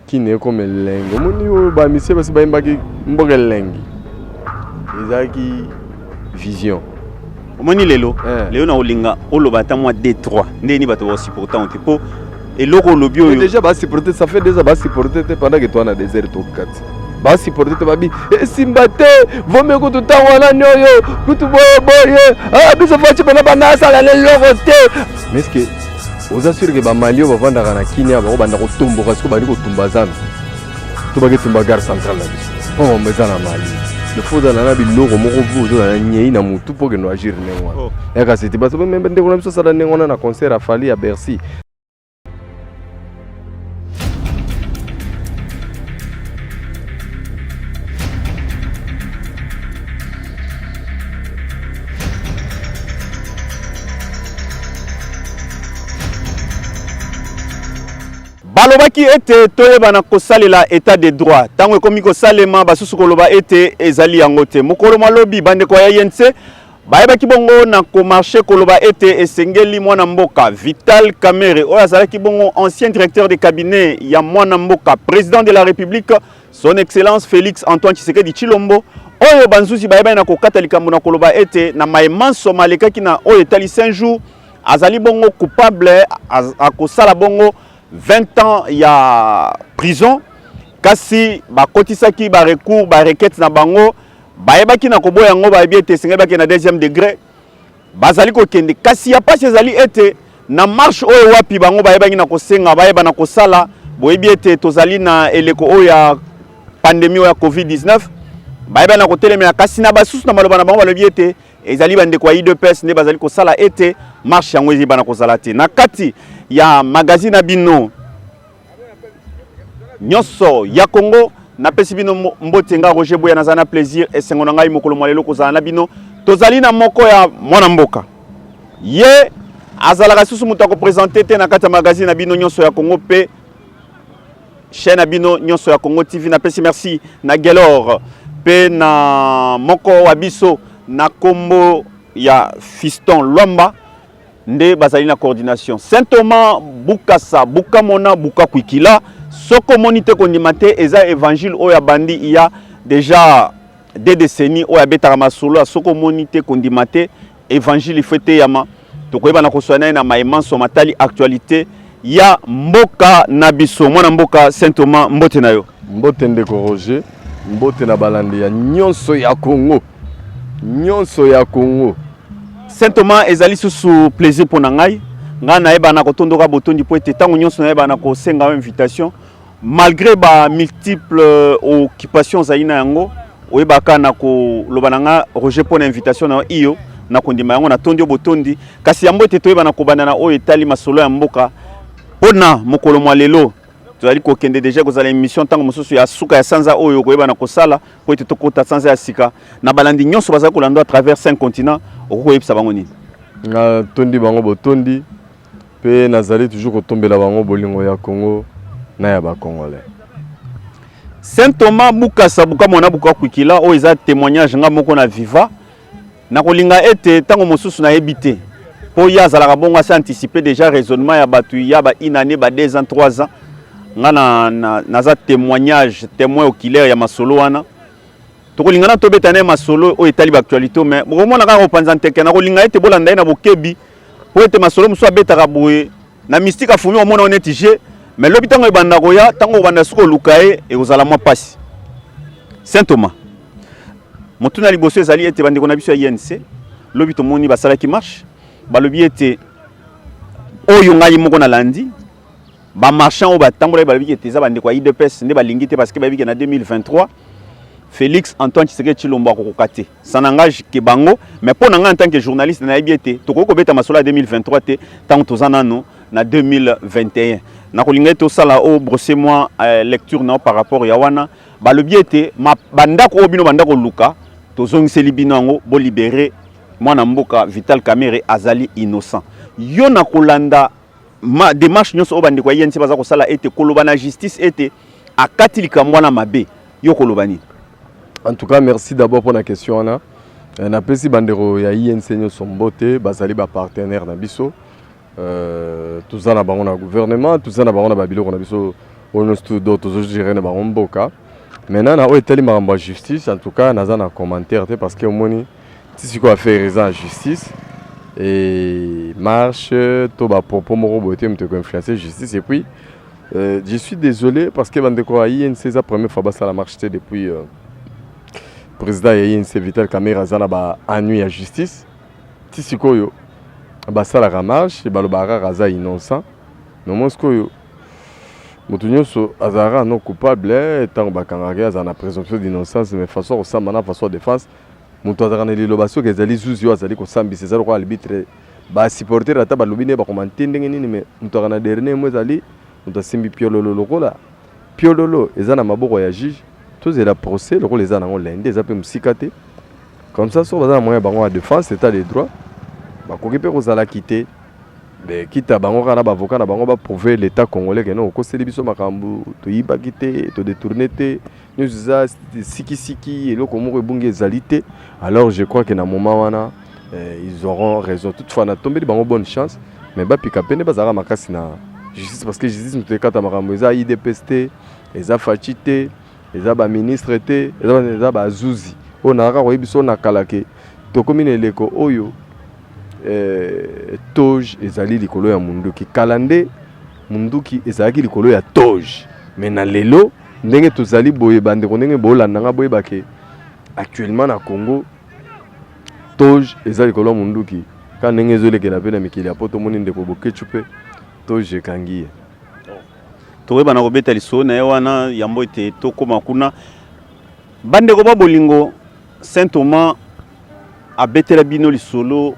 kine comme lengo moni ba mise basi ba imbaki mboga lengi ezaki vision omoni lelo na olinga olobata moi D3 ndeni bato ba supporter on tipo et loko lobi oyo déjà ba supporter ça fait déjà ba supporter pendant que toi na désert to 4 ba supporter babi simbate vome ko tutangwana nyoyo kutu boye biso fachi bana banasa la loko te mais est-ce que vous assurez que ba malio va vendre na Kenya ba banda ko tumbo parce que ba ko tumba zana to ba ke tumba gare centrale la biso oh mais na mali le faut dans la biloko moko vuzo na nyei na mutu pour que no agir nengwa ya ka c'était ba so même ndeko na biso sala nengona na concert à Fali à Bercy. balobaki ete toyebana kosalela état de droit tango ekomi kosalema basusu koloba ete ezali yango te mokolo malobi bandeko ya yense bayebaki bongo na komarche koloba ete esengeli mwana mboka Vital Kamerhe oyo azalaki bongo ancien directeur de cabinet ya mwana mboka président de la République son excellence Félix Antoine Tshisekedi Tshilombo oyo banzuzi bayebani na kokata likambo na koloba ete na maemanso malekaki na oyo etali 5 jours azali bongo coupable akosala bongo 20 ans ya prison kasi bakotisaki ba recours ba requête na bango bayebaki na koboya yango bayebi ete esengeli na deuxième degré bazali kokende kasi ya pasi ezali ete na marche oyo wapi bango bayebaki na kosenga bayeba na kosala boyebi ete tozali na eleko oyo ya pandémie ya COVID-19 bayeba na kotelemela kasi na basusu na maloba na bango balobi ete ezali bandeko ya IDPS nde bazali kosala ete marche yango ezali bana kozala te na kati ya magazine bino nyonso ya Congo na pesi bino mbote nga Roger Boya nazana plaisir esengo na ngai mokolo mwalelo kozala na bino tozali na moko ya mwana mboka ye azalaka susu mutu akopresente te na kati ya magazine bino nyonso ya Congo pe chaîne bino nyonso ya Congo TV na pesi merci na Gelor pe na moko wa biso na kombo ya Fiston Lomba nde bazali na coordination Saint-Thomas Bukasa Bukamona Bukakwikila soko monite kondimate eza évangile oya bandi il y a déjà des décennies oya betaka masolo soko monite kondimate évangile fete yama tokoyeba na koswana na maemanso matali actualité ya mboka na biso mwana mboka Saint-Thomas mbote na yo mbote ndeko Roger mbote na balandi ya nyonso ya Congo nyonso ya Congo Saint-Thomas ezali susu plaisir pour ngai nga naeba na kotondoka botondi po ete tango nyonso naeba na kosenga invitation malgré ba multiples occupations zaina yango oyebaka na koloba nga Roger pour invitation na iyo na kondima yango na tondi botondi kasi yambo ete toyeba na kobana na oyo etali masolo ya mboka pona mokolo mwa lelo tozali kokende déjà kozala émission tango mosusu ya suka ya sanza oyo koyeba na kosala po ete tokota sanza ya sika na balandi nyonso bazali kolanda à travers 5 continents okoyebisa bango nini na tondi bango botondi pe nazali toujours kotombela bango bolingo ya Congo na ya ba Congolais Saint-Thomas Bukasa Bukamona Bukakwikila oyo eza témoignage nga moko na viva na kolinga ete tango mosusu na ebité po ya zalaka bongo asa anticiper déjà raisonnement ya batu ya ba une année ba 2 ans 3 ans nga na za témoignage témoin oculaire ya masolo wana tokolinga na tobetane masolo oyo etali ba actualité mais bomona ka kopanza nteke na kolinga ete bolanda na bokebi po ete masolo muso abetaka boye na mystique afumi omona honnête je mais lobi tango ebanda koya tango banda suko lukae e ozala mwa pasi Saint-Thomas motuna liboso ezali ete bandeko na biso ya INC lobi tomoni basala ki marche balobi ete oyo ngai moko na landi ba marchand o batambola balobi ete za bandeko ya IDPS nde balingi te parce que babi na 2023 Félix Antoine Tshisekedi Tshilombo akokate ça n'engage que bango mais pour nanga en tant que journaliste na yebiete tokoko beta masolo 2023 te tant tozana no na 2021 na kolinga to sala o brosser moi lecture na par rapport ya wana balobi ete bandako obino bandako luka tozongiseli binango bo libérer mwana mboka Vital Kamerhe azali innocent yo na kolanda ma démarche nyonso obandiko yense baza ko sala ete koloba na justice ete akati likambo na mabe yo kolobani. En tout cas, merci d'abord pour la question. On a pesi bandero ya INC nyonso mbote bazali ba partenaire na biso. Tout ça na bango na gouvernement, tout ça na bango na babilo na biso on a d'autres gérer na bango mboka. Maintenant na o etali makambo ya justice en tout cas naza na commentaire parce que omoni ti siko affaire eza justice et marche to ba propos moko boté mte ko influencer justice et puis je suis désolé parce que bandeko a INC c'est la première fois basa la marche depuis président ya INC Vital Kamerhe azana ba ennui à justice ti sikoyo basa la marche ba lo bara raza innocent no monskoyo mutu nyonso azara non coupable tant bakangaka azana présomption d'innocence mais façon osamba na façon défense mutu azara na liloba soki ezali zuzi azali kosambisa ezali kwa arbitre ba supporter ata balobi ne bakomante ndenge nini mais mutu azana dernier mot ezali mutu asimbi piololo lokola piololo eza na maboko ya juge tozela procès lokola eza nango lende eza mpe mosika te comme ça so baza na moyen bango ya défense état de droit bakoki mpe kozalaki te kita bango kaka na bavocat na bango baprouve l'état congolais ke non okoseli biso makambo toyibaki te todétourne te nyonso eza sikisiki eloko moko ebungi ezali te alors je crois que na moment wana ils auront raison toutefois na tombeli bango bonne chance mais bapika pene bazalaka makasi na justice parce que justice moto ekata makambo eza idps te eza faci te eza baministre te eza bazuzi oyo nakaka koyebi biso na kala ke tokomi na eleko oyo toge ezali likolo ya munduki kala nde munduki ezalaki likolo ya toge mais na lelo ndenge tozali boye bandeko ndenge bolandanga boyeba ke actuellement na Congo toge eza likolo ya munduki ka ndenge ezolekela mpe na mikili ya po tomoni ndeko bokecu mpe toge ekangi ye toyeba na kobeta liso na ye wana yambo ete tokóma kuna bandeko ba bolingo Saint Thomas abetela bino lisolo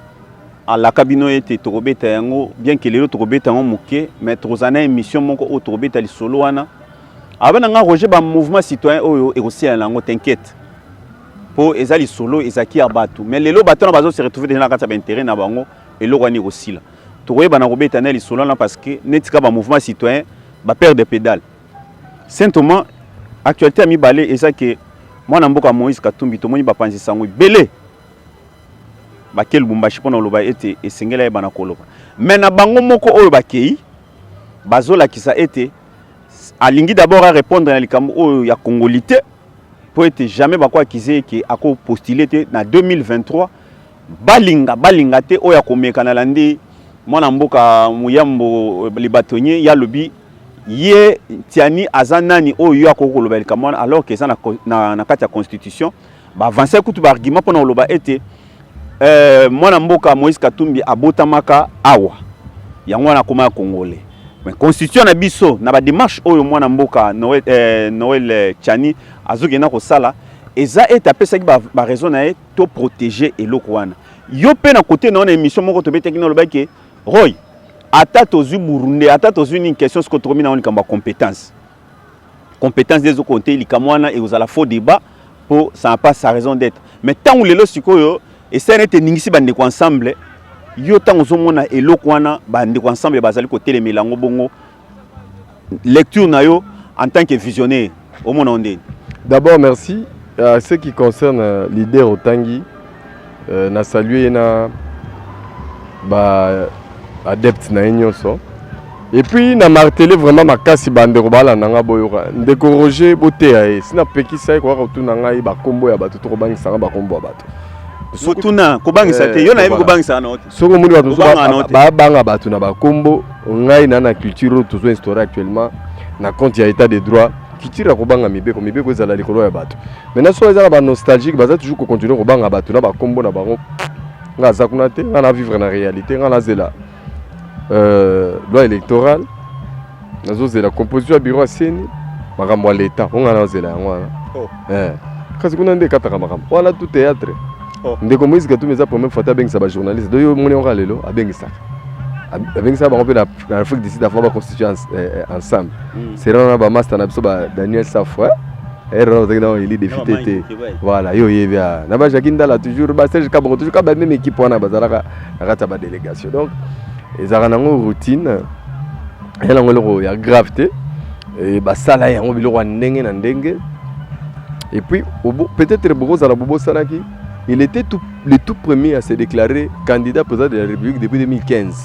alaka bino ete tokobeta yango bien que lelo tokobeta yango moke mais tozana émission moko oyo tokobeta lisolo wana abana nga Roger ba mouvement citoyen oyo ekosiala nango t'inquiète po eza lisolo ezaki ya bato mais lelo bato na bazo se retrouver déjà na kati ya intérêt na bango eloko wani ekosila tokoyeba na kobeta na lisolo wana parce que netika ba mouvement citoyen ba père de pédale Saint Thomas actualité ami balé eza que mwana mboka Moïse Katumbi tomoni ba panzi sango belé bakel Lubumbashi pona loba ete esengela ye bana koloba mais na bango moko oyo bakei bazola kisa ete alingi d'abord à répondre na likambo oyo ya congolité pour ete jamais bakwa kize ke ako postuler te na 2023 balinga te oyo akomeka na landi mwana mboka muyambo libatonye ya lobi ye tiani azanani oyo akokoloba likambo alors que ça na kati ya constitution ba avancer kutu ba argument pona loba ete mwana mboka Moïse Katumbi abotamaka awa yango wana koma congolais mais constitution na biso na ba démarche oyo mwana mboka Noël Tchani azogena ko sala eza eta pesa ki ba raison na to protéger eloko wana yo pe na côté na émission moko to beteki na lobaki Roy ata tozu Burundi ata tozu une question ce que to mina on kamba compétence des autres côtés likamwana et aux à la faux débat pour ça n'a pas sa raison d'être mais tant lelo sikoyo et ça n'était ningisi bande ko ensemble yo tant ozomona eloko wana bande ko ensemble bazali ko telemelango bongo lecture na yo en tant que visionnaire au monde ondé. D'abord merci à ce qui concerne leader Otangi na saluer na ba adepte na nyonso et puis na marteler vraiment makasi bande ko bala nanga boyoka ndeko Roger botea sina pekisa ko rotuna ngai ba kombo ya bato to bangisa ba kombo ya bato sotuna kobangisa te yo na yebi kobangisa na ote soko muri bato ba banga bato na ba kombo ngai na culture to zo instaurer actuellement na compte ya état de droit kitira kobanga mibeko ezala likolo ya bato maintenant so ezala ba nostalgique baza toujours ko continuer kobanga bato na ba kombo na bango nga za kuna te nga na vivre na réalité nga na zela loi électorale nazo zela composition ya bureau seni makambo ya l'état nga na zela yango wana kasi kuna nde kataka makambo wana tout théâtre ndeko Moïse Katumbi eza première fois tabengisa ba journaliste doyo moni on lelo abengisaka bango pe na Afrique du Sud afin ba constituer ensemble c'est là ba master na biso ba Daniel Safwa erreur de dans il défité voilà yo yebia na ba Jacques Ndala toujours ba Serge Kabongo toujours ka ba même équipe wana bazalaka na kata ba délégation donc ezaka nango routine ela ngolo ya gravité et ba sala yango biloko ndenge na ndenge et puis peut-être Bobo Zala Bobo Salaki il était le tout premier à se déclarer candidat président de la République depuis 2015.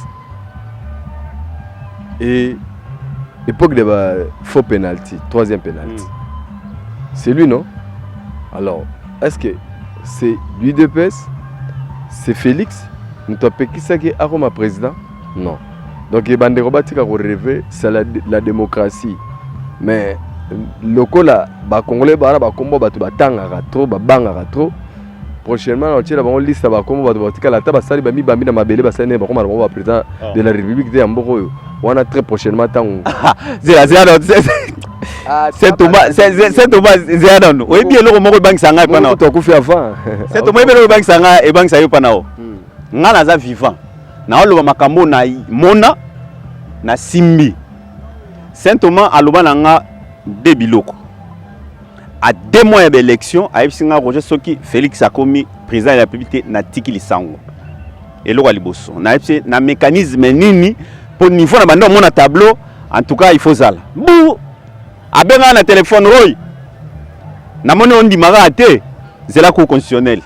Et époque de faux penalty, 3e penalty. C'est lui, non? Alors, est-ce que c'est l'UDPS? C'est Félix? Nous t'avons qui ça qui est Aroma président? Non. Donc, les bandes robotiques ont rêvé, c'est la démocratie. Mais, le coup là, les Congolais, trop. Prochainement, on tire la liste de la table, ça mi bambi na mabele basane ba koma président de la République de Yamboko. On a très prochainement tant. C'est Thomas Zéadon. Oui, bien le moko bank sanga pa na. To ku fi avant. C'est Thomas bien le bank sanga et bank sayo pa na. Nga na za vivant. Na lo makambo na mona na simbi. Saint Thomas aloba na nga de biloko. À 2 mois d'élection, à Epsinga Roger Soki, Félix Sakomi, président de la République, na tiki lisango. Et le Waliboso. Na Epsi, na mécanisme nini, pour niveau na bando mon tableau, en tout cas il faut ça. Bou, abenga na téléphone roy. Na moni on di marate, c'est la cour constitutionnelle.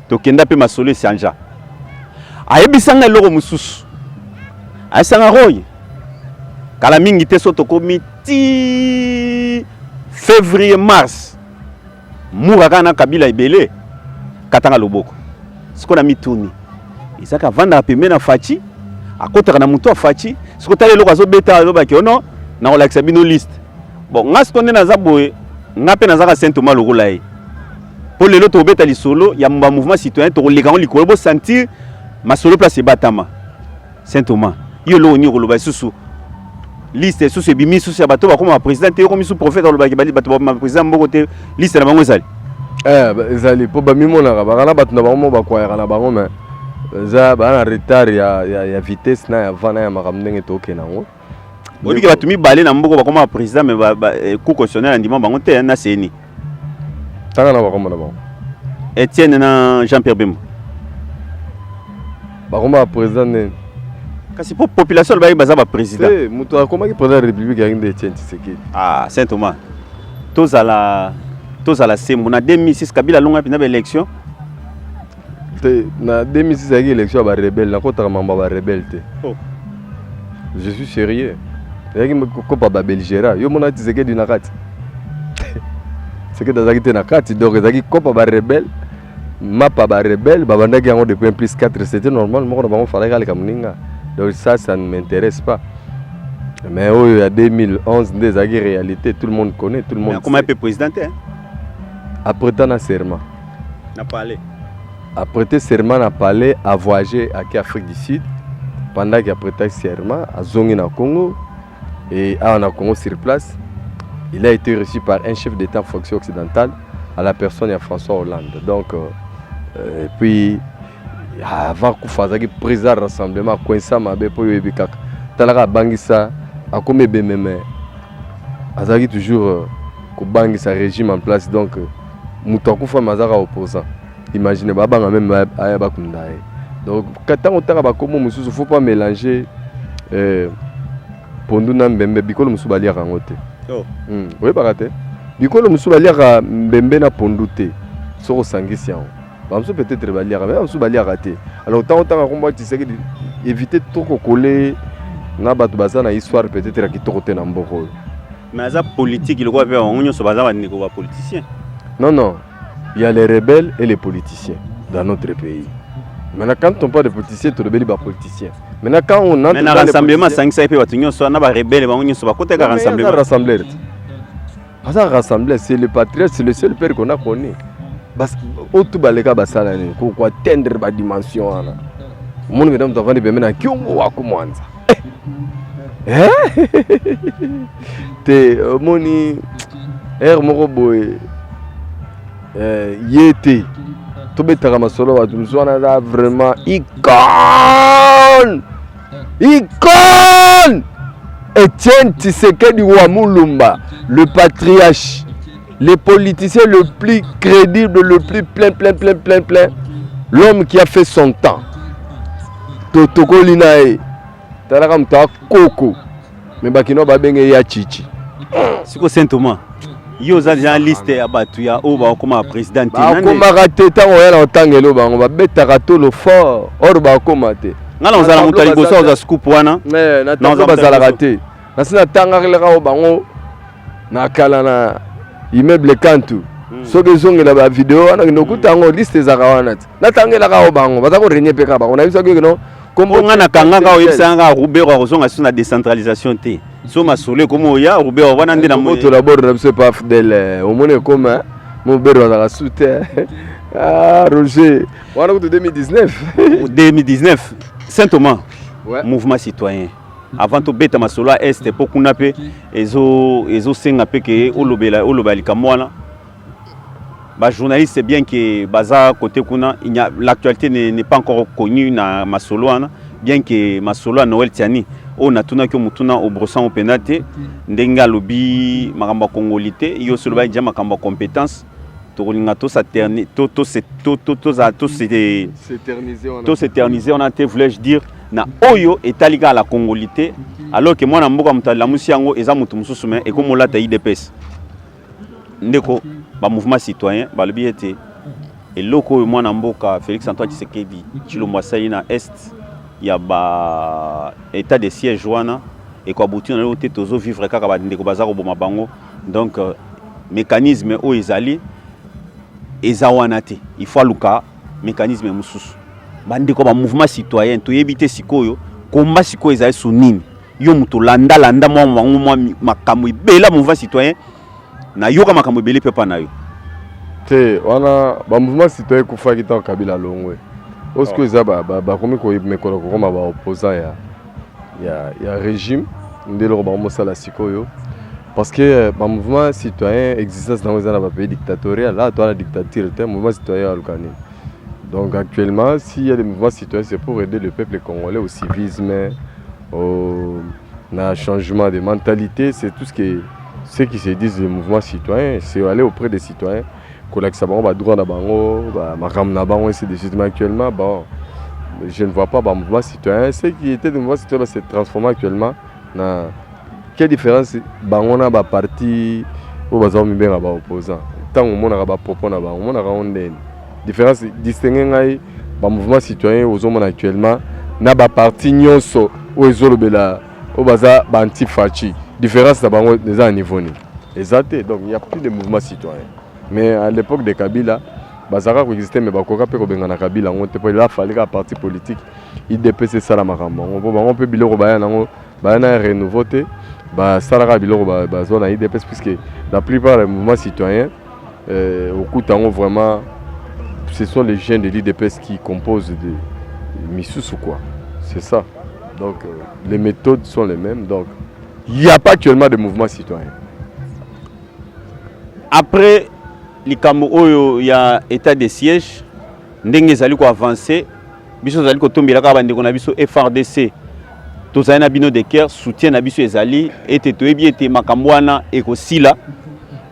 To kenda pe masolo sanja. A Ebisanga loko mususu. A Sanga roy. Kala mingi te soto komi ti février-mars, Mouraka na Kabila Ibele, Katanga Loboko. Ce qu'on a mis tourné. Et ça, quand on a payé na Fachi, à côté de Moutou Fachi, ce qu'on a dit, c'est que non, on a accepté nos listes. Bon, on a ce qu'on a dit, on a peine à Saint Thomas Logolaï. Pour les autres, on a solo, il y a un mouvement citoyen, les gens qui sentir, ma solo place est Batama. Saint Thomas. Il y a l'eau, sous liste sous ce bimi sous ce bateau comme président et comme sous prophète dans le bateau président mon côté liste na bango ezali ezali po ba mimo na ba bato na bango ba kwa na bango mais za ba na retard ya vitesse na ya vana ya makamndenge to ke nango bobiki bato mi balé na mboko ba comme président mais ba coup constitutionnel ndima bango te na seni tanga na ba comme na bango Etienne na Jean-Pierre Bemba ba comme président kasi pour population le baza ba président muto akoma ki président de la République ya ngende Etienne Tshisekedi Saint Thomas tozala sembo na 2006 Kabila longa pina ba élection na 2006 ya élection ba rebelle na kota mamba ba rebelle te je suis sérieux yaki ko ba Belgera yo mona Tshisekedi na kati Tshisekedi azaki te na kati donc ezaki ko ba rebelle mapa ba rebelle ba bandaki yango depuis plus 4 c'était normal moko na bango fallait aller kamuninga. Donc ça ne m'intéresse pas. Mais il y a 2011, des réalité, tout le monde connaît, tout le monde. Comment est président? Après tant serment. N'a parlé. Après serment n'a parlé à voyager à Afrique du Sud. Pendant qu'il a prêté serment à Zongi na Congo et à Congo sur place, il a été reçu par un chef d'État en fonction occidentale à la personne de François Hollande. Donc et puis avant qu'on fasse un président rassemblement coincé mabe pour yebikaka talaka bangisa akome bememe azaki toujours ko bangisa régime en place donc muto akufa mazaka opposant imaginez babanga même aya bakundaye donc quand on tanga bakomo mususu faut pas mélanger pondu na mbembe bikolo musu balia kangote oui bakate bikolo musu balia mbembe na pondu te soko sangisi yango peut-être baliara mais on baliara raté alors tant qu'on tu sais éviter trop coller na batu bazana histoire peut-être qui tokote na mboko mais ça politique il quoi faire on se bazana ni ko politicien non il y a les rebelles et les politiciens dans notre pays maintenant quand on parle de politiciens tu rebelles ba politiciens maintenant quand on entre dans rassemblement 5 ça peut batu nyonso na ba rebelle ba nyonso ba côté rassemblement rassembler c'est le patriote c'est le seul père qu'on a connu. Parce que tout baleka basala ni ko atteindre ba dimension ana mon mesdames t'avant de bemena kyongo wa kumanza te moni moko boy yete to betaka masolo wa tumzwana da vraiment icône Etienne Tshisekedi wa Mulumba le patriarche. Les politiciens le plus crédible, le plus plein, l'homme qui a fait son temps. Totoko Linae, Tarakam ta Koko, mais Bakino Babenge ya Chichi. C'est quoi Saint Thomas? Yo za journaliste ya batu ya oba comme président. Comme raté tant on a tangelo ba on va beta rato le fort or ba komate. Ngala on za la mutali bosa za scoop wana. Non za bazala raté. nasina tanga leka o bango na kala na immeuble Kantu soki ezongela ba vidéo wana nokuta ngo liste za kawana na tangela ka o bango bazako renye peka ba on a vu ça que non comme ngana kangaka o yebsanga Roubert ozonga sur la décentralisation te so masole comme oya Roubert wana ndina mo to la bord c'est pas fidèle au monde comme mon bero dans la soute ah Roger wana ko 2019 Saint-Thomas mouvement citoyen avant to beta masolo est pour kuna pe ezo senga pe ke olobela likamwana ba journaliste c'est bien que baza côté kuna l'actualité n'est pas encore connue na masolo wana bien que masolo Noël Tiani on a tuna que mutuna au brossan au penate ndenga lobi makamba congolité yo solo ba dia makamba compétence to kolinga to s'éterniser on a te voulais-je dire na oyo etalika la congolité alors que moi na mboka mutala musiango eza mutu mususu mais et comme olata IDPS ndeko ba mouvement citoyen ba lobi ete eloko moi na mboka Félix Antoine Tshisekedi Tshilombo Sali na est ya ba état de siège wana et kwa butu na lote tozo vivre kaka ba ndeko bazako boma bango donc mécanisme o ezali wana te il faut luka mécanisme mususu bandeko ba mouvement citoyen to yebite sikoyo komba sikoyo ezali sunini yo muto landa mwa makambo ibela mouvement citoyen na yoka makambo ibele pepa na yo te wana ba mouvement citoyen kufa kita Kabila longwe osko eza ba komi ko mekolo ko ma ba opposant ya régime ndelo ba mosala sikoyo parce que ba mouvement citoyen existence dans les pays dictatorial là toi la dictature te mouvement citoyen alukani. Donc actuellement, s'il y a des mouvements citoyens, c'est pour aider le peuple congolais au civisme, au changement de mentalité. C'est tout ce qui se disent les mouvements citoyens. C'est aller auprès des citoyens. Droit actuellement, bon, je ne vois pas de mouvement citoyen. Ce qui était des mouvements citoyens se transforme actuellement. Quelle différence on a un parti où on a un opposant. Tant qu'on a un propos, on a un différence distinguer ngai ba mouvement citoyen aux hommes actuellement na ba parti nyonso o ezolobela o baza ba anti-fachi différence na bango déjà à niveau ni exacté donc il y a plus de mouvement citoyen mais à l'époque de Kabila bazaka ko exister mais bakoka pe ko benga na Kabila on te pas là fallait un parti politique IDPS ça la makambo on peut biloko ba yango ba na renouveau te ba salaka biloko ba zona IDPS puisque la plupart des mouvements citoyens au coup tango vraiment ce sont les jeunes de l'IDPS qui composent des Missous ou quoi. C'est ça. Donc les méthodes sont les mêmes. Donc il n'y a pas actuellement de mouvement citoyen. Après il y a état de siège. Ndenge zali ko avancer. Biso zali ko tombela ka bande ko na biso FRDC. Tozali na bino de cœur soutien na biso ezali ete toyebi ete makambo wana ekosila.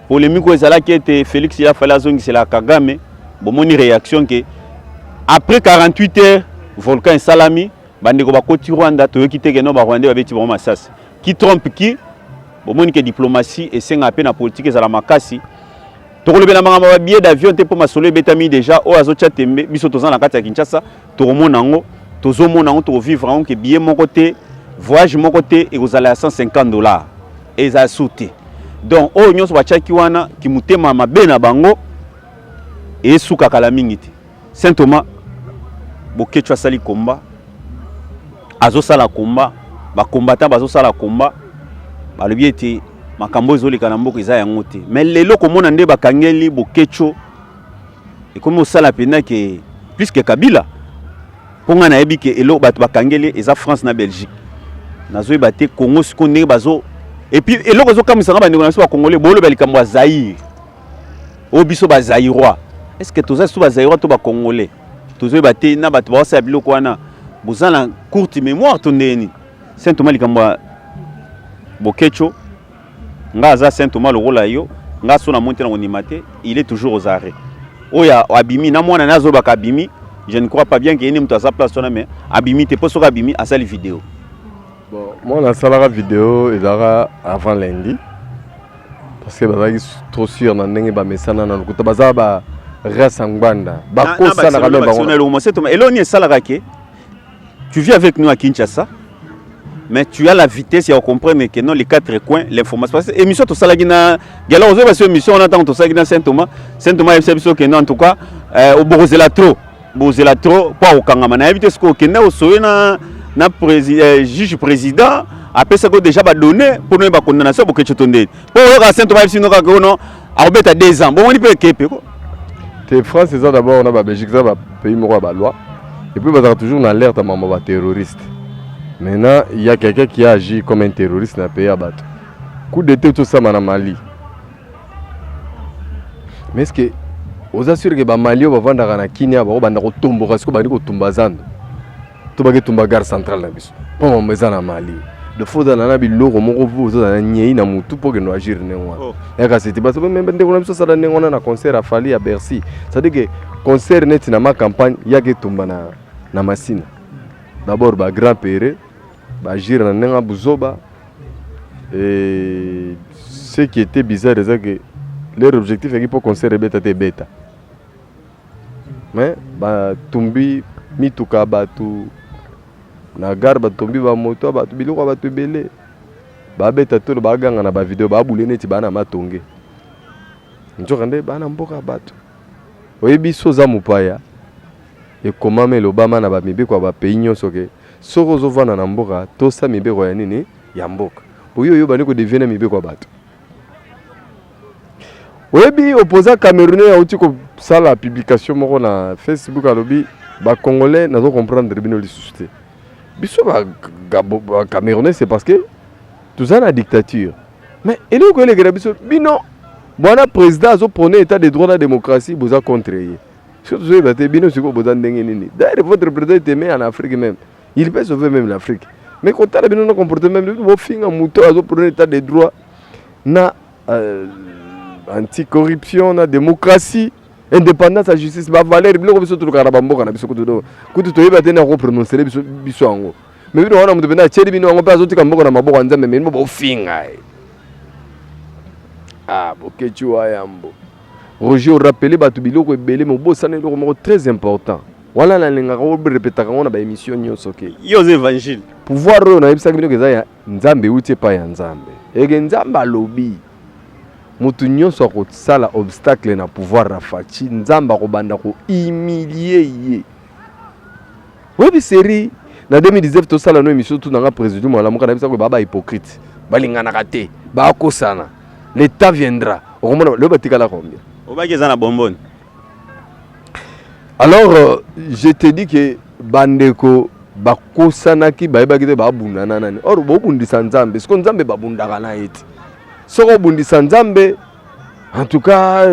Polémique ezala ki ete Félix ya fala zongi c'est la Kagame. Bon, mon réaction que après 48 heures, volcan et salami, bandeko ba koti Rwanda, to ki teke no ba Rwanda ba beti ba masasi. Qui trompe qui? Bon, mon que diplomatie et c'est un peu na politique et la makasi. To ko lebela manga ba billet d'avion te pour masolo betami déjà o azo chatembe biso tozana na kati ya Kinshasa, to mona ngo, tozo mona ngo to vivre ngo que billet mon côté, voyage mon côté et vous allez à $150 et ça sauté. Donc o nyonso ba chaki wana ki mutema mabe na bango et souka kala mingiti Saint-Thomas bokecho asali komba azo sala komba ba combattant bazo sala komba ba lobi ete makambo ezoleka na mboka eza yango te mais lelo komona nde bakangeli bokecho et comme osala pena ke plus que Kabila ponga na yebi ke elo bato bakangeli eza France na Belgique nazo ebate Congo siko ndenge bazo et puis eloko zo kamisanga ba ndeko na biso ba Congolais bolo ba likambo Zaïre o biso ba Zaïrois. Est-ce que tous les Zaïrois tous les Congolais, tous les bateaux na bateaux ba sa biloko wana, bozan la courte mémoire tondeni. Saint Thomas likamba bokecho, nga za Saint Thomas le rôle yo, nga so na monter na onimate, il est toujours aux arrêts. Oya abimi na mwana nazo baka abimi, je ne crois pas bien qu'il y ait une sa place mais abimi te poso abimi à sa vidéo. Bon, moi la salara vidéo ezara avant lundi. Parce que bazaki trop sûr na ndenge ba mesana na kuta bazaba Rassambanda. Tu vis avec nous à Kinshasa. mais tu as la vitesse à comprendre que non les quatre coins l'information parce que émission tout ça là qui na gala aux autres émission on attend tout ça qui na Saint-Thomas c'est que non en tout cas au bozela trop pas au kangama na éviter ce que na au soye na juge président après ça que déjà ba donné pour nous ba condamnation pour que tu tonde pour Saint-Thomas sinon ka non a obeta 2 ans bon on peut kepe quoi te France c'est ça d'abord on a ba Belgique ça ba pays moko ba loi et puis ba toujours en alerte à maman ba terroriste. Maintenant, il y a quelqu'un qui a agi comme un terroriste dans le pays à battre. Coup d'été, tout ça, en Mali. Mais est-ce que vous assurez que les Mali vont vendre à Kenya, vont vendre au Tombo, parce que vous Tumbazan, tout le Tumba gare centrale. Pour mon maison en Mali. De fois dans la ville, l'eau, mon vous dans la niaï, n'a tout pour que nous agir. Et quand c'était pas ça, même si ça on a un concert à Fali à Bercy. Ça veut dire que concert net dans ma campagne, il y a que Tumba na Massina. D'abord, grand père. Agir dans un bouzoba et ce qui était bizarre c'est que leur objectif est pour conserver bêta bêta mais tumbi mituka batu na garba tumbi ba moto batu biloko batu belé ba bêta to ba ganga na ba vidéo ba boulé neti bana matonge njokande bana mboka batu oyebi soza mupaya et comment mais l'Obama na ba mibe kwa ba pays nyonso ke soko zovana na mboka to sa mibeko ya nini ya mboka oyo yo bani ko devienne mibeko bato oyebi opposant camerounais auti ko sala publication moko na Facebook alobi ba congolais nazo comprendre bino li société biso ba camerounais c'est parce que tout ça na dictature mais elo ko le biso bino bona président azo prôner état de droit na démocratie boza contrer surtout zo baté bino siko boza ndenge nini d'ailleurs votre président est aimé en Afrique même. Il peut sauver même l'Afrique. Mais quand on a bien comporté même, il faut un mouton à prendre l'état des droits, na anticorruption, na démocratie, indépendance, la justice, va valer. Il faut que le carabambo kana biso kutudo. Kutudo yeba tena ko prononcer biso ango. Mais bino wana mutu bena cheli bino ango pa azoti kambo na maboko nzambe mais mo finga. Ah, bokechu ayambo. Roger rappelé batu biloko ebele mo bosana eloko moko très important. Voilà la linga ko répéter on a ba émission nyonso ke yo évangile pouvoir na yebisa bino keza ya nzambe uti pa ya nzambe ege nzamba lobi mutu nyonso ko sala obstacle na pouvoir rafachi nzamba ko banda ko humilier ye webi série na 2019 to sala no émission tout na président mo la mo kana bisa ko baba hypocrite balingana kate ba kosana l'état viendra o komona le batika la combien o ba keza na bonbonne. Alors, je te dis que bandeko bakosanaki baibakite babundana nani. Or bokundisa nzambe, siko nzambe babundaka na eti. Soko bundisa nzambe, en tout cas,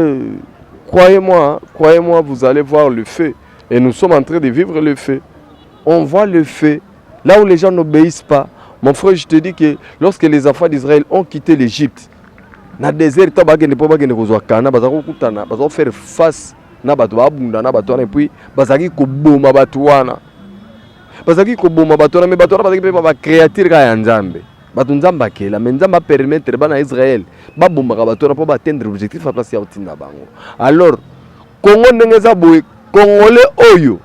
croyez-moi, vous allez voir le feu. Et nous sommes en train de vivre le feu. On voit le feu. Là où les gens n'obéissent pas. Mon frère, je te dis que lorsque les enfants d'Israël ont quitté l'Égypte, dans le désert, ils ont faire face na bato babunda na bato na puis bazaki ko boma bato wana mais bato bazaki pe ba créature ka ya nzambe bato nzamba kela mais nzamba permettre bana Israël ba bomba ka bato na po ba atteindre objectif à place ya utinda bango. Alors Congo ndengeza boy congolais oyo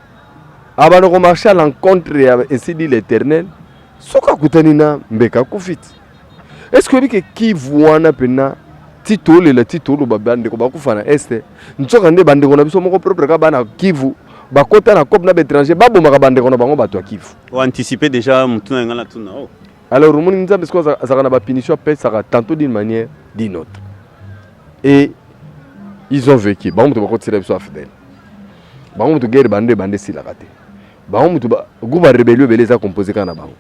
abana ko marcher à l'encontre ya ainsi dit l'Éternel soka kutanina mbeka kufit. Est-ce que qui voit pena titolo la titolo babande ko bakufana este nzoka nde bande kona biso moko propre ka bana Kivu bakota na cop na étranger baboma ka bande kona bango bato ya Kivu o anticiper déjà mutuna ngala tuna oh. Alors mon nzambe sko ça na ba punition pe ça tantôt d'une manière d'une autre et ils ont vécu bango to bakotira biso afidèle bango to guerre bande sila kate bango to ba guba rébellion beleza composé kana bango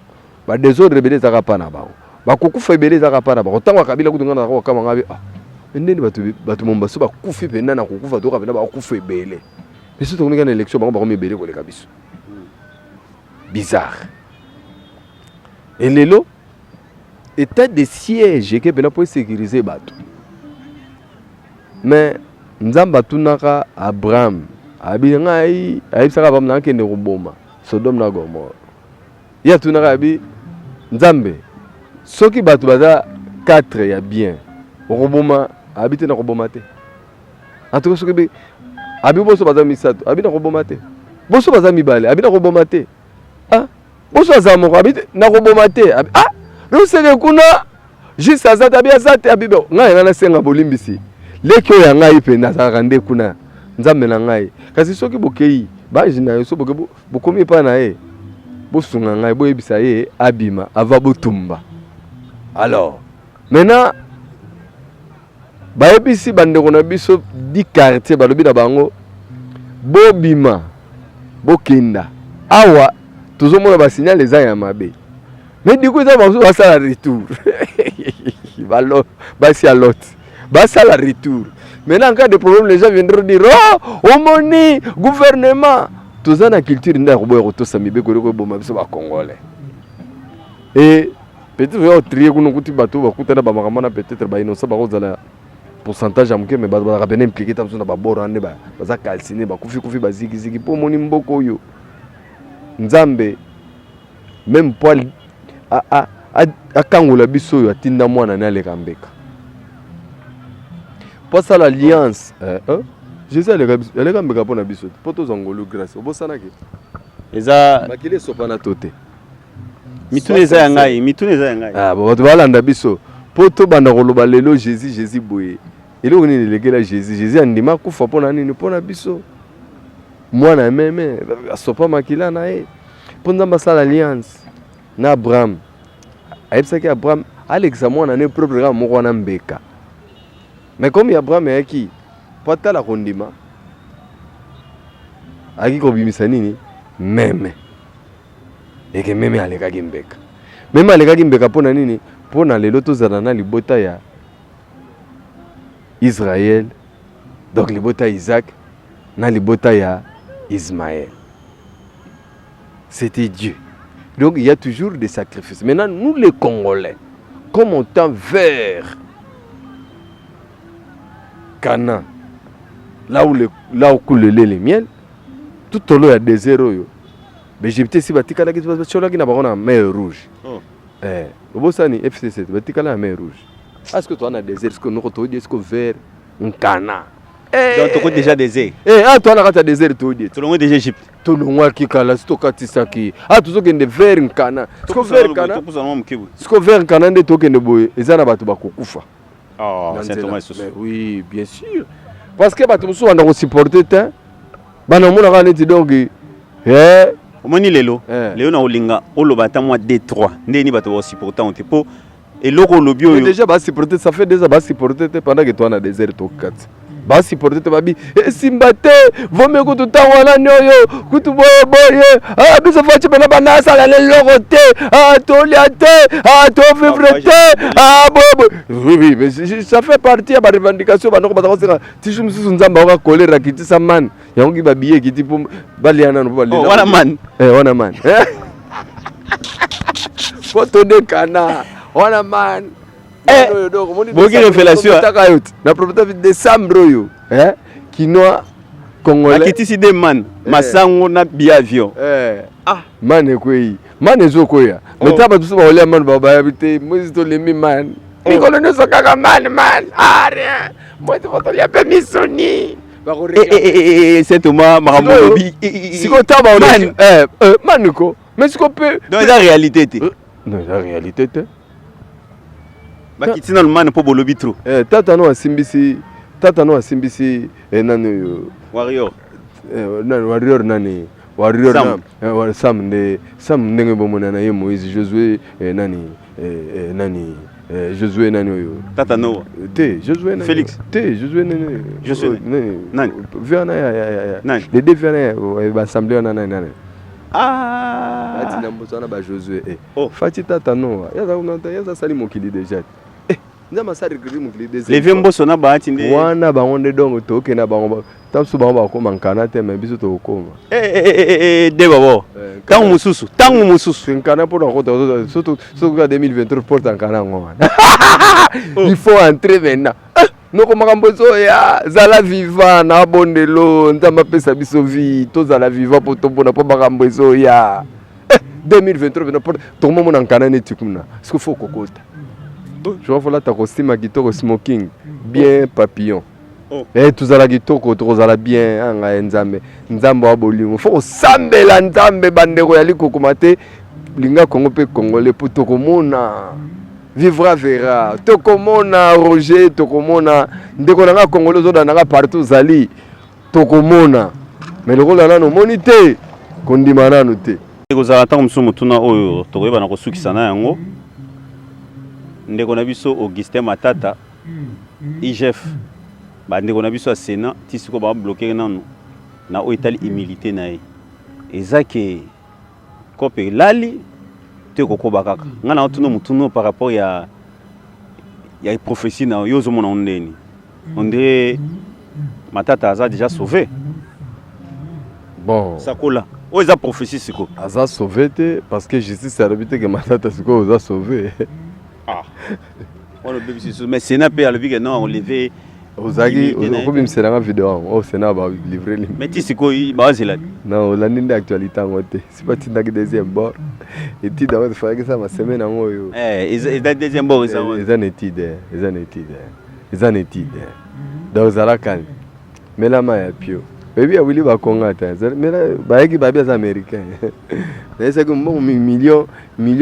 ba désordre rebeleza ka pana bango bakukufa beleza ka pana bango tangwa kabila kutungana ko kama ngabe ah ndeni batu mombaso bakufi pena na kukufa to kapena bakufa ebele biso to ngana élection bango bakomi ebele ko leka biso bizarre et lelo état de siège que pena pour sécuriser bato mais nzamba tunaka Abraham abi ngai ayisaka bam na kende kuboma Sodome na Gomorrhe ya tunaka abi nzambe soki bato baza 4 ya bien okoboma habite na koboma te en tout cas soki abi boso baza misato abi na koboma te boso baza mibale abi na koboma te ah boso aza moko abite nakoboma te ruseke kuna juste aza tabi aza te abibe ngai nga nasenga bolimbisi leki oyo ya ngai mpe nazalaka nde kuna nzambe na ngai kasi soki bokei banji na yo so bokomi epai na ye bosunga ngai boyebisa ye abima ava botumba. Alors maintenant bayebisi bandeko na biso di quartier balobi na bango bobima bokenda awa tozomona basignal eza ya mabe mais du coup eza basala retour basi à l'autre basala retour. Maintenant en cas de problème les gens viendront dire oh omoni gouvernement toza na culture nda koboya kotosa mibeko leko boma biso ba congolais et peut-être yo trier kuno kuti bato bakutana ba makamana peut-être ba innocent ba kozala pourcentage amke mais ba ba bene impliqué tam na ba boro ande ba za calciner ba kufi ba zigi po moni mboko yo nzambe même poil a kangola biso yo atinda mwana na le kambeka pour ça l'alliance Jésus elle kambeka pona biso poto zangolo grâce obosana ke eza makile sopana tote mitune za yangai bo bato balanda biso poto banda koloba lelo Jésus boye eloko nini legela Jésus andima kufa pona nini pona biso mwana meme asopa makila na ye ponza basala alliance na Abraham ayebisaki Abraham alexa mwana ne propre moko wana mbeka mais comme Abraham ayaki po atala kondima aki kobimisa nini meme eke meme alekaki mbeka meme alekaki mbeka mpona nini mpona lelo tozala na libota ya Israël donc libota ya Isaac na libota ya Ismaël. C'était Dieu. Donc il y a toujours des sacrifices. Maintenant nous les Congolais comme on tend vers Canaan là où coule le lait et le miel tout au long il y a des zéros. L'Égypte si batikala ki tsolaki na bakona mer rouge. Obosani FC7 batikala na mer rouge. Est-ce que toi na désert est-ce que nous retrouve est-ce que vers un Canaan? Donc tu déjà désert. Toi na kata désert to dit. Tu l'as déjà Égypte. To longwa ki kala sto katisaki. To kende vers un Canaan. Est-ce que vers Canaan? Est-ce que vers Canaan de to kende boye ezana bato bakokufa. C'est Thomas. Oui, bien sûr. Parce que bato musu banda ko supporter te. Bana mona ka neti donc omoni lelo na olinga olobata moi D3 ndeni bato ba supporter on te po eloko lobi oyo déjà ba supporter ça fait déjà ba supporter pendant que toi na désert to 4 ba supporter babi simbate vome ko tutawala nyoyo kutu boye biso fachi bana bana sala le lorote toliate to vivre te bobo oui mais ça fait partie ya ba revendication banoko batako tishu mususu nzamba ka kolera kitisa man yango ba biye kiti po baliana no balina wana man wana man photo de Kana wana man boki révélation na propriété de décembre yo kinoa congolais akitisi de man masango na bi avion man ekwei man ezokoya metaba tuso ba olia man baba yabite mwezi to lemi man nikolo neso kaka man rien moi to foto ya pe misoni c'est Thomas makambo lobi siko taba man man ko mais siko pe dans la réalité non la réalité bakitina lumane po bolobi trop tata no asimbisi nani warrior nani warrior Sam ndenge bomona na ye Moïse Josué Josué nani oyo tata no Josué nani Félix Josué nani viana ya les deux viana ba assemblée nani atina mbosana ba Josué fati tata no yaza sali mokili déjà nzama sari kiri mokili déjà levé mboso na baati nde wana bango nde donc toke na bango tamsu bango bakoma nkana te mais biso tokoma de babo tangu mususu nkana pour na surtout 2023 porte nkana ngoma il faut entrer maintenant noko makambo zo ya zala vivant na bondelo nzama pesa biso vie to zala vivant pour topona po makambo zo ya 2023 porte to momo na nkana ne tikuna est-ce qu'il faut kokota je vois là ta costume kitoko smoking bien papillon tozala kitoko tokozala bien anga nzambe wa bolingo faut sambela nzambe bandeko ya likokoma te linga Congo pe congolais pour tokomona vivra verra tokomona Roger tokomona ndeko nanga congolais zo danaka partout zali tokomona mais le rôle nano monité kondima nanu te kozala ntango mosusu motuna oyo tokoyeba na kosukisa na yango ndeko na biso Augustin Matata IGF bandeko na biso ya Sénat ti siko babloke nanu na oyo etali humilité na ye eza ke kope lali te kokoba kaka nga na otuna motuno par rapport ya prophétie na yo ozomona ondeni ondire Matata aza déjà sauvé bon sakola oyo eza prophétie siko aza sauvé te parce que justice alobi te ke Matata siko oza sauvé mais Sénat pe alobi ke non enlevé ozaki okobimisela nga video yango oyo Sénat balivre li mais ti sikoyo bawazelaki non olandi nde actualité yango te si batindaki deuxième bord étude yango tofalaki ma semaine yango oyo eza deuxième bord eza na étude eza na étude donc ezalaka ni melama ya pio bebi awili bakonga te bayaki babi aza américain nayesaki mbongo million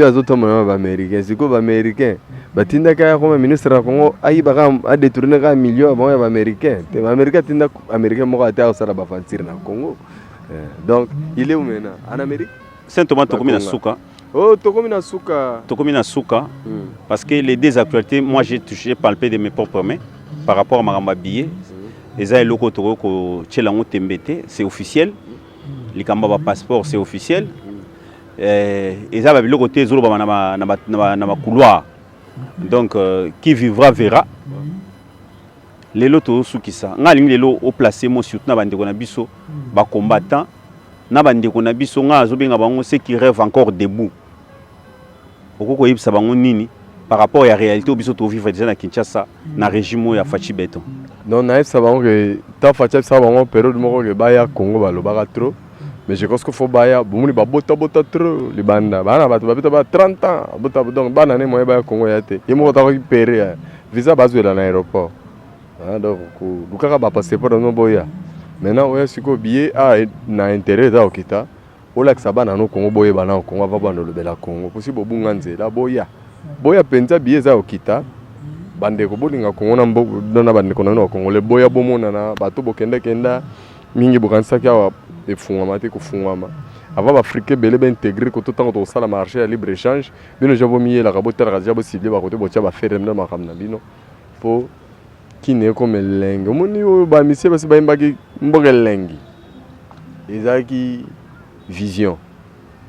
azotomona baaméricain sikoyo baaméricain batindaka ya koma ministre ya Congo ayibaka adetourne ka million bango ya baaméricain te baaméricain tinda américain moko ate akosala bafantir na Congo donc il est où maintenant en Amérique Saint Thomas tokomi na suka tokomi na suka parce que les deux actualités moi j'ai palpé de mes propres mains par rapport à ma billet eza eloko toko ko tchelango tembete c'est officiel likamba ba passeport c'est officiel eza ba biloko te zolo ba na couloir donc qui vivra verra lelo to sukisa nga lingi lelo au placer mo surtout na bandeko na biso ba combattant na bandeko na biso nga azobenga bango ceux qui rêvent encore debout okoko yebisa bango nini par rapport à la réalité au biso to vivre déjà na Kinshasa na régime ya Fachi Beton non na yebisa bango ke ta Fachi sa bango période moko ke baya Congo balobaka trop mais je pense qu'il faut baya bomuni ba bota trop libanda bana bato babita ba 30 ans bota donc bana ne moye baya Congo yate yemo ta ko péré visa bazwela na aéroport donc ko lukaka ba passeport no boya maintenant oya siko billet na intérêt za okita ola que ça bana no Congo boye bana Congo va bana lobela Congo possible bunga nzela boya penza billet za okita bandeko bolinga Congo na mbo na bandeko na Congo le boya bomona na bato bokenda kenda mingi bokanisa kya efungama te kofungama avant bafrike bele baintégré koto ntango tokosala marché ya libre échange bino ja bomiyelaka botalaka deja bosible bakote botya bafere na makambo na bino mpo kini ekoma elengi omoni oyo bamisie basi bayimbaki mboka elengi ezalaki vision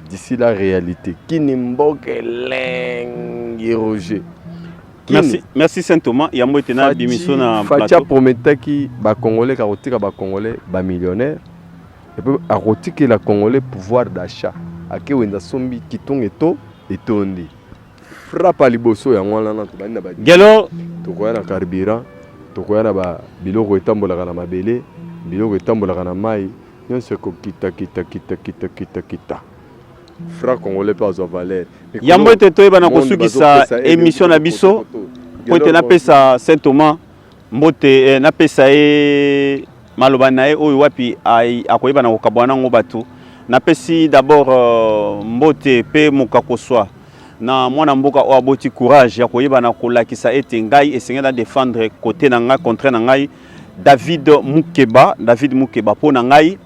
d'ici la réalité kini mboka elengi Roger merci Saint Thomas yambo etena bimiso na plateau Fatia prometaki ba congolais ka kotika ba congolais ba millionnaire et puis a kotika la congolais pouvoir d'achat ake wenda sombi kitonge to etondi frappe liboso ya ngwana na to bana ba gelo to koya na carburant to koya na ba biloko etambolaka na mabele biloko etambolaka na mai nyonso ko kita fra congolais pas en valeur yambo eteto bana kosukisa émission na biso pote na pesa Saint Thomas mbote na pesa e maloba na e oyo wapi akoyeba na kokabwana ngo bato na pesi d'abord mbote pe mokakoswa na mwana mboka o aboti courage ya koyeba na kolakisa ete ngai esengeli na défendre côté na ngai contre na ngai David Mukeba po na ngai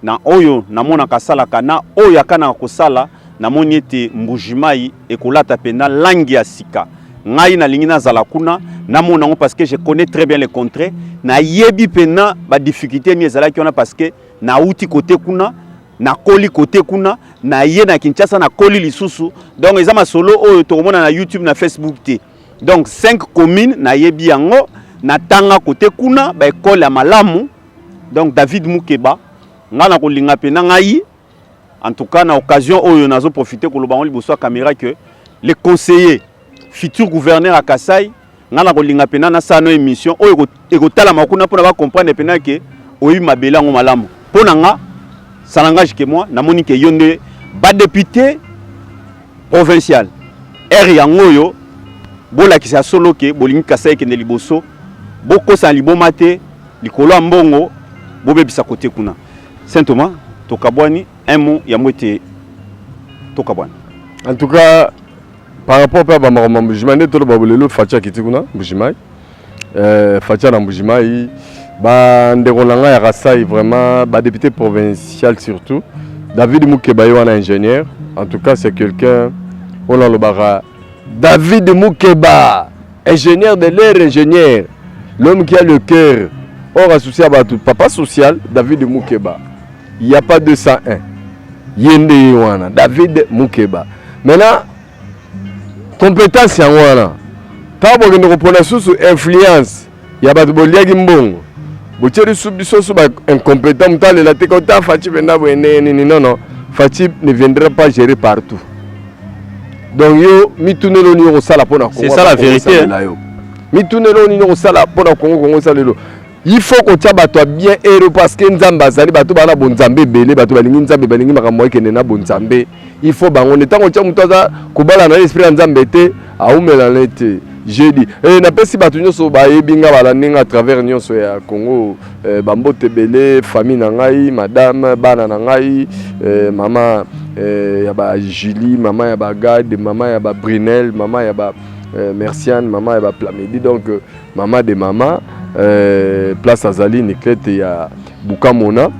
na oyo na mona kasalaka na oyo akana kosala na moni ete mbujimai ekolata pena langi ya sika ngai na lingi na zala kuna na mona ngo parce que je connais très bien les contrées na yebi pena ba difficulté ni ezala kiona parce que na uti côté kuna na koli côté kuna na ye na Kinshasa na koli lisusu donc ezama solo oyo to mona na YouTube na Facebook te donc 5 communes na yebi yango na tanga côté kuna ba école ya malamu donc David Mukeba ngana kolinga pena ngai en tout cas na occasion oyo nazo profiter ko lobango liboso ya caméra que les conseillers futur gouverneur à Kasai ngana kolinga pena na sano émission oyo ekotala makuna pona ba comprendre pena que oyi mabela ngo malamu pona nga ça n'engage que moi na moni que yonde ba député provincial R yango yo bola ki sa solo ke bolingi Kasai ke ne liboso boko sa liboma te likolo mbongo bobebisa côté kuna Saint Thomas tokabwani un mot ya mwete tokabwani En tout cas, par rapport à Bamama Mbujimai, tout le monde Fatia Kitikuna Mbujimai, Fatia na Mbujimai, Ndekolanga ya Rasai vraiment, député provincial surtout. David Moukeba est un ingénieur. En tout cas, c'est quelqu'un, on a le bara. David Moukeba, ingénieur de l'air, ingénieur, l'homme qui a le cœur. Or associé à tout, papa social, David Moukeba. Il n'y a pas 201. Yende Yoana, David Moukeba. Maintenant, compétence en Wana. Tant que nous reprenons sous influence, il y a pas de boliagi mbongo. Bocheri subiso suba incompétent, mutale la tekota Fatih venda non non, Fatih ne viendra pas gérer partout. Donc yo mi tourner le niveau sala pour na Congo. C'est ça la vérité. Mi tourner le niveau sala pour na Congo salelo. Il faut que tu aies bien héros parce que Nzamba zali bato bana bonzambe belé bato balingi Nzambe balingi makambo ke na bonzambe. Il faut bango ne tango tia mutoza kubala na esprit Nzambe te aumela nete. J'ai dit et na pesi bato nyoso ba yebinga bala ninga à travers nyonso ya Congo bambote belé famille na ngai madame bana na ngai maman ya ba Julie maman ya ba Gade maman ya ba Brunel maman ya ba Merciane maman ya ba Plamedi donc maman de maman place Azali Niklete ya Bukamona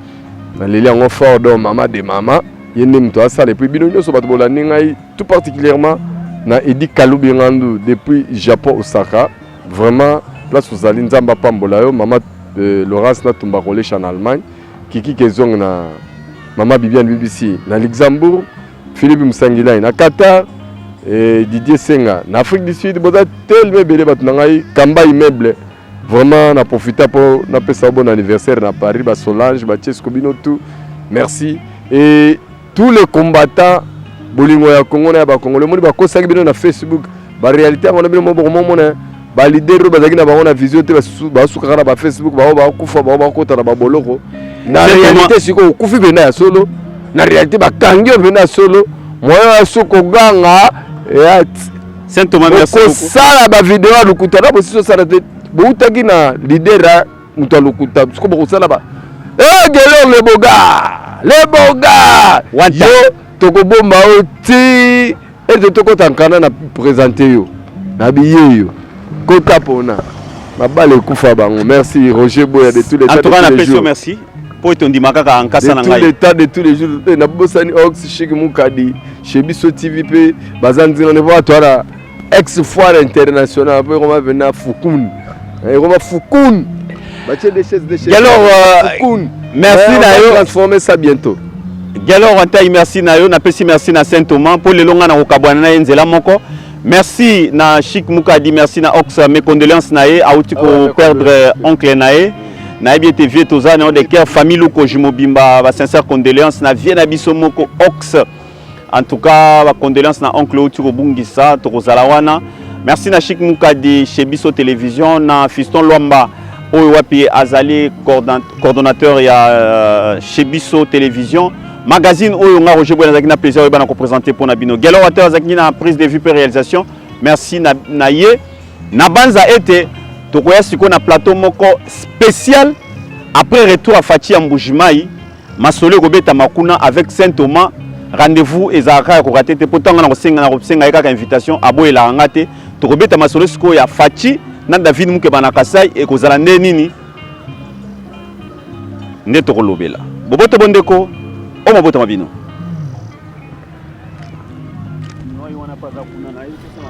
na leli yango fort donc maman de maman yende mto asala et puis bino nyoso bato bolandi ngai tout particulièrement na Edi Kaloubi Ngandu depuis Japon Osaka vraiment place Azali Nzamba pambola yo maman Laurence na tumba collège en Allemagne Kiki Kezong na maman Bibiane BBC na Luxembourg Philippe Msangila na Qatar et Didier Senga na Afrique du Sud boza tellement belé bato ngai Kamba immeuble. Vraiment, on a profité pour un bon anniversaire à Paris, Solange, Chesco Bino, tout. Merci. Et tous les combattants, Bolingo ya Congo na ba Congo, le monde ba ko saki bino na Facebook. Ba réalité on a bino mo mona ba leader ba zaki na ba on a visio te ba suka na ba Facebook ba kufa ba kota na ba boloko. Na réalité siko kufi bena ya solo. Na réalité ba kangyo bena ya solo. Moyo soko ganga et Saint Thomas merci beaucoup. Ça ba vidéo lukutana bo siso ça Boutaki na lidera mutalukuta siko bokosala ba gelo le boga yo tokobomba oti et toko tankana na présenter yo na biye yo kota pona mabale kufa bango merci Roger Boya de tous les temps en tout cas na peso merci pour ton dimaka en kasa na ngai de tous les jours na bosani ox Chic Mukadi chez Biso TV pe bazanzi na voir toi ex foire internationale après on va venir Fukun. Et on va Foukoun. Alors, merci Nayo. Transformer ça bientôt. Alors, merci Nayo. Merci na Saint Thomas pour le long na okabwana nzela moko. Merci na Chic Mukadi, merci na Ox. Mes condoléances Naye. Aouti ko perdre oncle Naye. Naye bien te vieux toza na de cœur famille Luko Jimobimba. Ba sincère condoléances na vie na biso moko Ox. En tout cas, ba condoléances na oncle Aouti ko bungisa to kozalawana. Merci na Chic Mukadi chez Biso Télévision na Fiston Lwamba oyo wapi azali coordonnateur ya chez Biso Télévision magazine oyo nga Roger Boy na plaisir oyo bana ko présenter pour na bino gelo water azaki na prise de vue et réalisation merci na ye na banza ete tokoya siko na plateau moko spécial après retour à Fatia Mbujimai masolo kobeta makuna avec Saint Thomas rendez-vous ezaka ko raté pourtant na kosenga kaka invitation aboyela ngate tokobeta masolo siko ya Fachi na David Moukeba na Kasai e kozala nde nini nde tokolobela boboto bondeko o mabota mabino no wana paza kuna na hiyo sema